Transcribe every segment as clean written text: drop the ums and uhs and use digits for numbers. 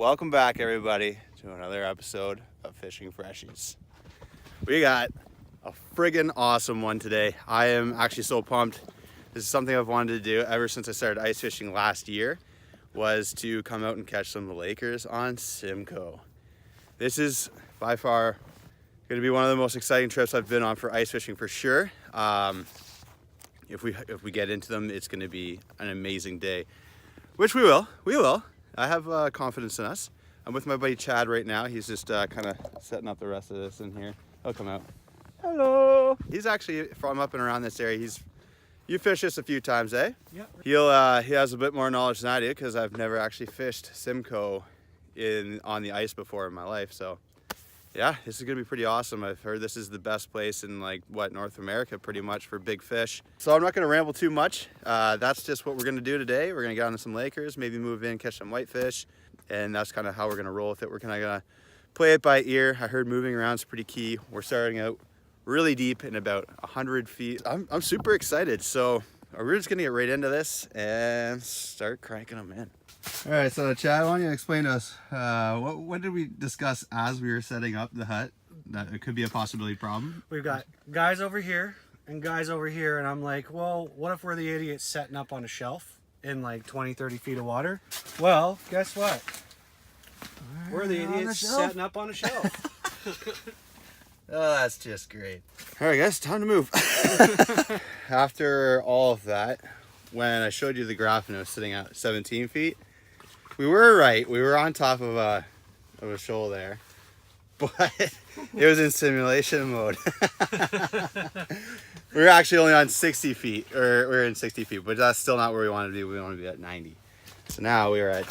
Welcome back, everybody, to another episode of Fishing Freshies. We got a friggin' awesome one today. I am actually so pumped. This is something I've wanted to do ever since I started ice fishing last year, was to come out and catch some of the Lakers on SIMCOE. This is by far going to be one of the most exciting trips I've been on for ice fishing for sure. If we get into them, it's going to be an amazing day, which we will. I have confidence in us. I'm with my buddy Chad right now. He's just kind of setting up the rest of this in here. He'll come out. Hello. He's actually from up and around this area. You fished this a few times, eh? Yep. He has a bit more knowledge than I do because I've never actually fished SIMCOE on the ice before in my life. So yeah, this is gonna be pretty awesome. I've heard this is the best place in North America pretty much for big fish. So I'm not gonna ramble too much. That's just what we're gonna do today. We're gonna get onto some Lakers, maybe move in, catch some whitefish, and that's kind of how we're gonna roll with it. We're kind of gonna play it by ear. I heard moving around is pretty key. We're starting out really deep in about 100 feet. I'm super excited. So we're just gonna get right into this and start cranking them in. All right, so Chad, why don't you explain to us, what did we discuss as we were setting up the hut that it could be a possibility problem? We've got guys over here and guys over here, and I'm like, well, what if we're the idiots setting up on a shelf in like 20, 30 feet of water? Well, guess what? We're the idiots setting up on a shelf. Oh, that's just great. All right, guys, time to move. After all of that, when I showed you the graph and it was sitting at 17 feet, we were right. We were on top of a shoal there, but it was in simulation mode. We were actually only on 60 feet, or we were in 60 feet, but that's still not where we want to be. We want to be at 90. So now we are at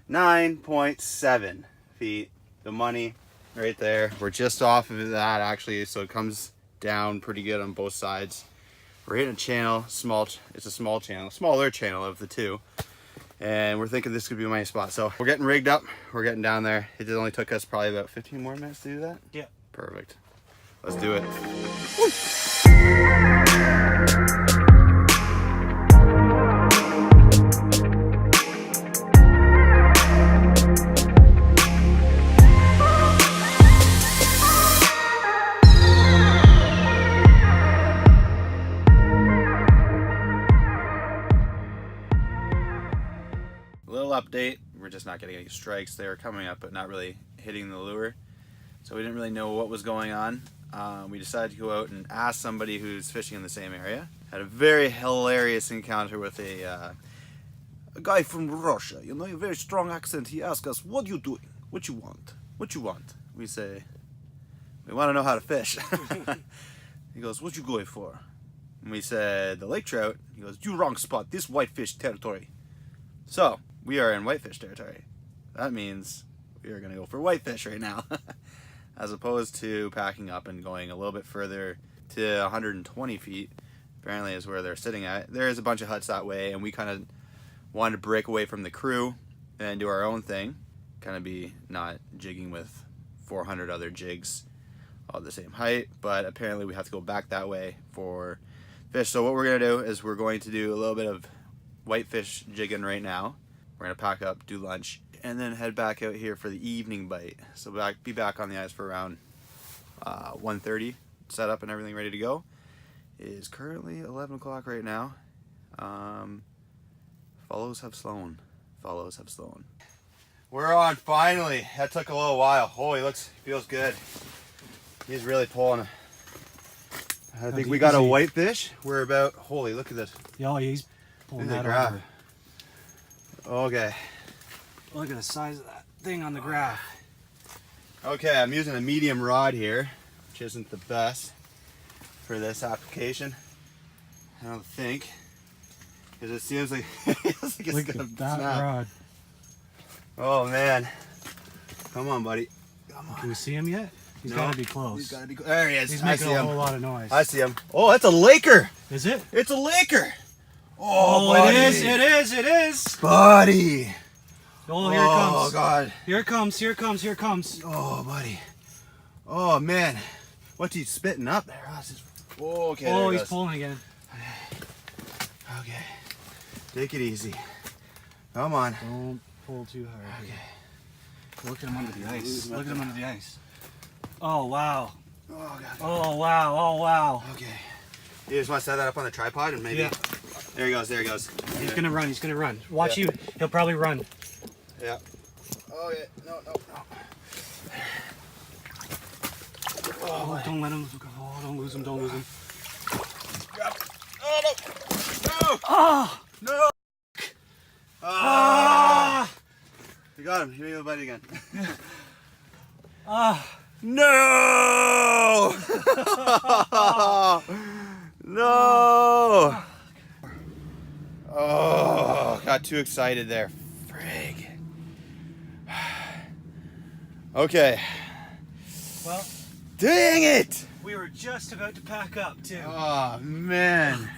89.7 feet. The money right there. We're just off of that actually, so it comes down pretty good on both sides. We're hitting a channel, it's a small channel, smaller channel of the two. And we're thinking this could be my spot. So we're getting rigged up, we're getting down there. It only took us probably about 15 more minutes to do that. Yeah. Perfect. Let's do it. Woo. Update, we're just not getting any strikes. They were coming up but not really hitting the lure, so we didn't really know what was going on. We decided to go out and ask somebody who's fishing in the same area. Had a very hilarious encounter with a guy from Russia, you know, a very strong accent. He asked us, what are you doing? What you want? What you want? We say, we want to know how to fish. He goes, what you going for? And we said, the lake trout. He goes, you wrong spot, this whitefish territory. So we are in whitefish territory. That means we are going to go for whitefish right now, as opposed to packing up and going a little bit further to 120 feet, apparently is where they're sitting at. There is a bunch of huts that way, and we kind of wanted to break away from the crew and do our own thing, kind of be not jigging with 400 other jigs all the same height, but apparently we have to go back that way for fish. So what we're going to do is we're going to do a little bit of whitefish jigging right now. We're gonna pack up, do lunch, and then head back out here for the evening bite. So be back on the ice for around 1:30. Set up and everything ready to go. It is currently 11 o'clock right now. Follows have flown. We're on finally. That took a little while. Oh, feels good. He's really pulling. I think we got a whitefish. We're about, holy, look at this. Yeah, he's pulling that graph. over. Okay. Look at the size of that thing on the graph. Okay, I'm using a medium rod here, which isn't the best for this application, I don't think, because it seems like, it's gonna look at that snap. rod. Oh man, come on, buddy. Come on. Can we see him yet? He's got to be close. He's got to be. There he is. He's making a whole lot of noise. I see him. Oh, that's a Laker. Is it? It's a Laker. Oh, it is, buddy. Oh, here it comes. Oh, God. Here it comes. Oh, buddy. Oh, man. What's he spitting up there? Oh, okay. Oh, he's pulling again. Okay. Take it easy. Come on. Don't pull too hard. Okay. Look at him under the ice. Look at him under the ice. Oh, wow. Oh, God. Oh, wow. Oh, wow. Okay. You just want to set that up on the tripod and maybe... Yeah. There he goes, there he goes. He's going to run, he's going to run. Watch you. He'll probably run. Yeah. Oh, yeah. No. Oh, don't let him. Oh, don't lose him, don't lose him. Grab it. Oh, no. No. Oh! No. Ah! You got him. You made a bite again. Ah! No! No! Oh, got too excited there. Frig. Okay. Well, dang it! we were just about to pack up, too. Oh, man.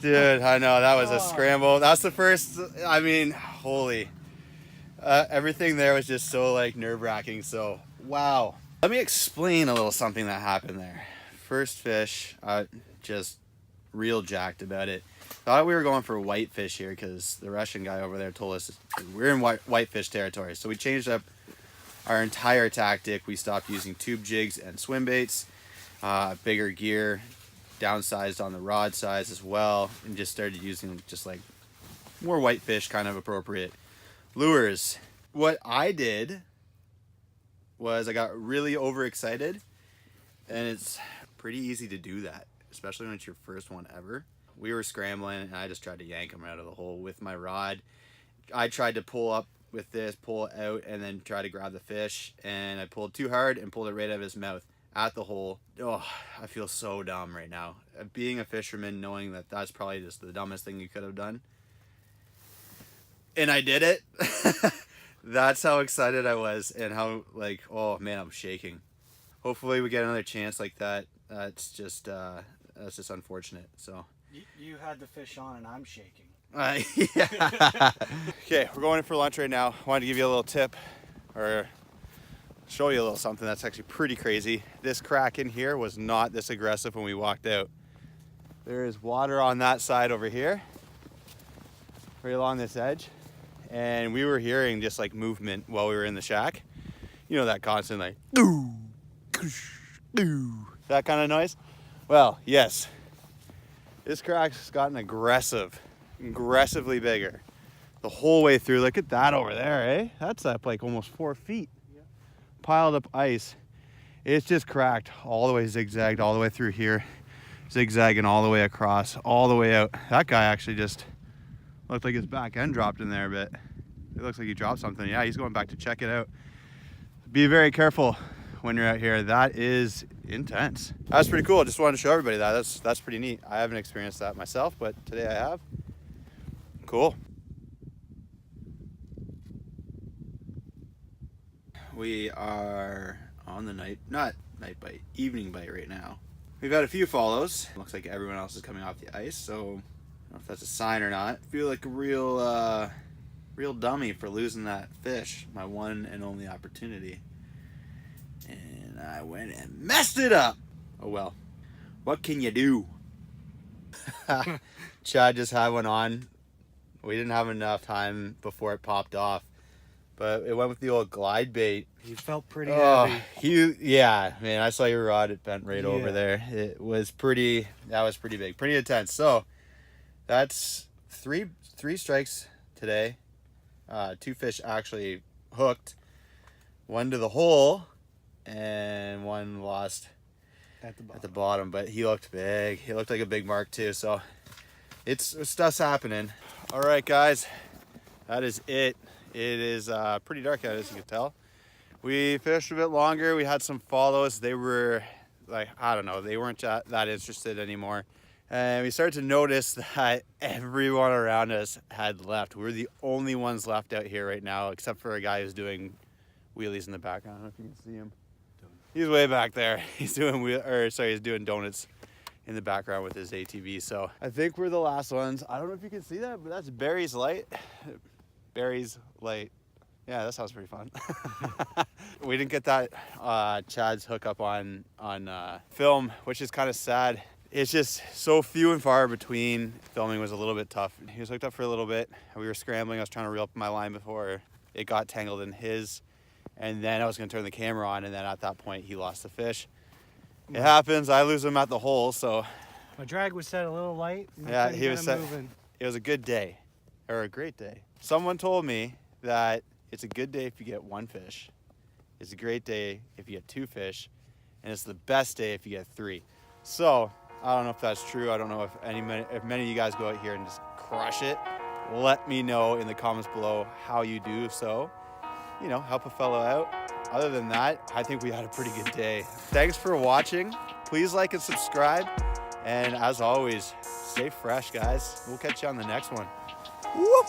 Dude, I know, that was a scramble. That's the first, I mean, holy. Everything there was just so, like, nerve-wracking, so, wow. Let me explain a little something that happened there. First fish, just real jacked about it. Thought we were going for whitefish here because the Russian guy over there told us we're in whitefish territory. So we changed up our entire tactic. We stopped using tube jigs and swim baits, bigger gear, downsized on the rod size as well, and just started using just like more whitefish kind of appropriate lures. What I did was I got really overexcited, and it's pretty easy to do that, especially when it's your first one ever. We were scrambling and I just tried to yank him out of the hole with my rod. I tried to pull up with this, pull it out, and then try to grab the fish, and I pulled too hard and pulled it right out of his mouth at the hole. Oh, I feel so dumb right now. Being a fisherman, knowing that that's probably just the dumbest thing you could have done. And I did it. That's how excited I was, and how, like, oh man, I'm shaking. Hopefully we get another chance like that. That's just unfortunate. So You had the fish on and I'm shaking. yeah. Okay, we're going in for lunch right now. Wanted to give you a little tip, or show you a little something that's actually pretty crazy. This crack in here was not this aggressive when we walked out. There is water on that side over here, right along this edge, and we were hearing just like movement while we were in the shack. You know, that constant like doo, doo, that kind of noise. Well, yes, this crack's gotten aggressively bigger the whole way through. Look at that over there, eh? That's up like almost 4 feet. Yeah. Piled up ice. It's just cracked all the way, zigzagged all the way through here, zigzagging all the way across, all the way out. That guy actually just looked like his back end dropped in there a bit. It looks like he dropped something. Yeah, he's going back to check it out. Be very careful when you're out here. That is intense. That's pretty cool. Just wanted to show everybody that. That's pretty neat. I haven't experienced that myself, but today I have. Cool. We are on the not night bite, evening bite right now. We've had a few follows. Looks like everyone else is coming off the ice, so I don't know if that's a sign or not. I feel like a real dummy for losing that fish, my one and only opportunity. And I went and messed it up. Oh well, what can you do? Chad just had one on. We didn't have enough time before it popped off, but it went with the old glide bait. He felt pretty heavy. Yeah, man, I saw your rod. It bent right over there. That was pretty big, pretty intense. So that's three strikes today. 2 fish actually hooked, 1 to the hole, and 1 lost at the bottom. But he looked big. He looked like a big mark too. So stuff's happening. All right, guys, that is it. It is pretty dark out, as you can tell. We fished a bit longer. We had some follows. They were like, I don't know, they weren't that interested anymore. And we started to notice that everyone around us had left. We're the only ones left out here right now, except for a guy who's doing wheelies in the background. I don't know if you can see him. He's way back there. He's doing he's doing donuts in the background with his ATV. So I think we're the last ones. I don't know if you can see that, but that's Barry's light. Barry's light. Yeah, that sounds pretty fun. We didn't get that Chad's hookup on film, which is kind of sad. It's just so few and far between. Filming was a little bit tough. He was hooked up for a little bit. We were scrambling. I was trying to reel up my line before it got tangled in his, and then I was going to turn the camera on, and then at that point he lost the fish. It happens. I lose him at the hole, so My drag was set a little light. And yeah, then he was set. moving. It was a good day, or a great day. Someone told me that it's a good day if you get 1 fish. It's a great day if you get 2 fish, and it's the best day if you get 3. So I don't know if that's true. I don't know if many of you guys go out here and just crush it. Let me know in the comments below how you do so. You know, help a fellow out. Other than that, I think we had a pretty good day. Thanks for watching. Please like and subscribe. And as always, stay fresh, guys. We'll catch you on the next one. Whoop.